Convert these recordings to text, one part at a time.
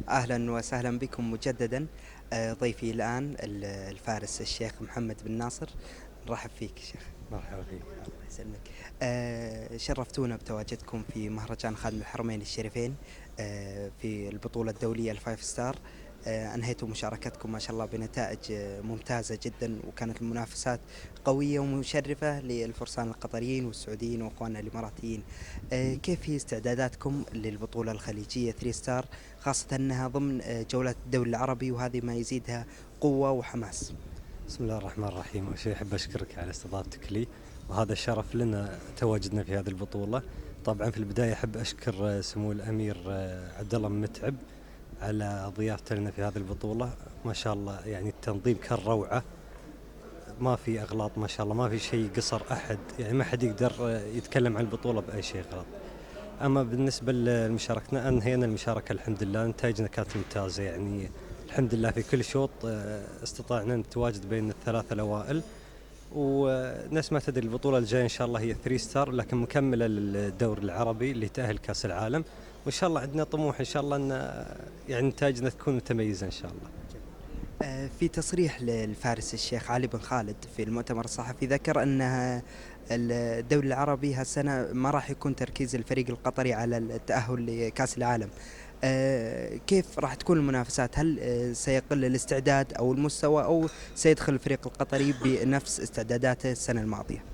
أهلا وسهلا بكم مجددا. ضيفي الآن الفارس الشيخ محمد بن ناصر. نرحب فيك شيخ. مرحبا فيك. الله يسلمك. شرفتونا بتواجدكم في مهرجان خادم الحرمين الشريفين في البطولة الدولية الفايف ستار. أنهيتوا مشاركتكم ما شاء الله بنتائج ممتازة جدا، وكانت المنافسات قوية ومشرفة للفرسان القطريين والسعوديين وأخواننا الإماراتيين. كيف هي استعداداتكم للبطولة الخليجية 3 ستار، خاصة أنها ضمن جولة الدوري العربي، وهذه ما يزيدها قوة وحماس؟ بسم الله الرحمن الرحيم. أول شيء أحب أشكرك على استضافتك لي، وهذا الشرف لنا تواجدنا في هذه البطولة. طبعا في البداية أحب أشكر سمو الأمير عبد الله بن متعب على ضيافته لنا في هذه البطولة. ما شاء الله يعني التنظيم كان روعة، ما في أغلاط، ما شاء الله ما في شيء قصر أحد، يعني ما حد يقدر يتكلم عن البطولة بأي شيء غلط. أما بالنسبة لمشاركتنا، أنهينا المشاركة الحمد لله، نتائجنا كانت ممتازة يعني. الحمد لله في كل شوط استطعنا نتواجد بين الثلاثة الأوائل. ونفس ما تدري البطولة الجاية إن شاء الله هي 3 ستار، لكن مكملة للدوري العربي اللي تأهل كأس العالم. وإن شاء الله عندنا طموح إن شاء الله أن يعني نتائجنا تكون متميزة إن شاء الله. في تصريح للفارس الشيخ علي بن خالد في المؤتمر الصحفي، ذكر أنها الدوري العربي هالسنة ما راح يكون تركيز الفريق القطري على التأهل لكأس العالم. كيف راح تكون المنافسات؟ هل سيقل الاستعداد أو المستوى، أو سيدخل الفريق القطري بنفس استعداداته السنة الماضية؟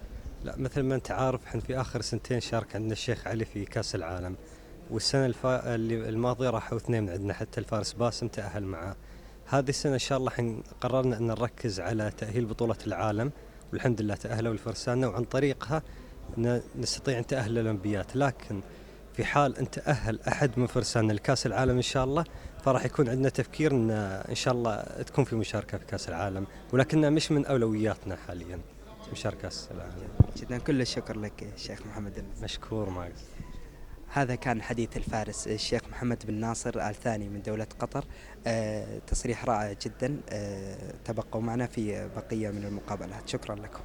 لا، مثل ما أنت عارف احنا في آخر سنتين شارك عندنا الشيخ علي في كأس العالم، والسنة اللي الماضية راحوا اثنين من عندنا، حتى الفارس باسم تأهل معه. هذه السنة إن شاء الله قررنا أن نركز على تأهيل بطولة العالم، والحمد لله تأهلوا الفرسان، وعن طريقها نستطيع أن تأهل الأولمبياد. لكن في حال أن تأهل أحد من فرساننا لكأس العالم إن شاء الله، فراح يكون عندنا تفكير إن شاء الله تكون في مشاركة في كأس العالم، ولكنها مش من أولوياتنا حاليا مشاركة كأس العالم. جدا، كل الشكر لك شيخ محمد. مشكور معك. هذا كان حديث الفارس الشيخ محمد بن ناصر آل ثاني من دولة قطر. تصريح رائع جدا. تبقوا معنا في بقية من المقابلات. شكرا لكم.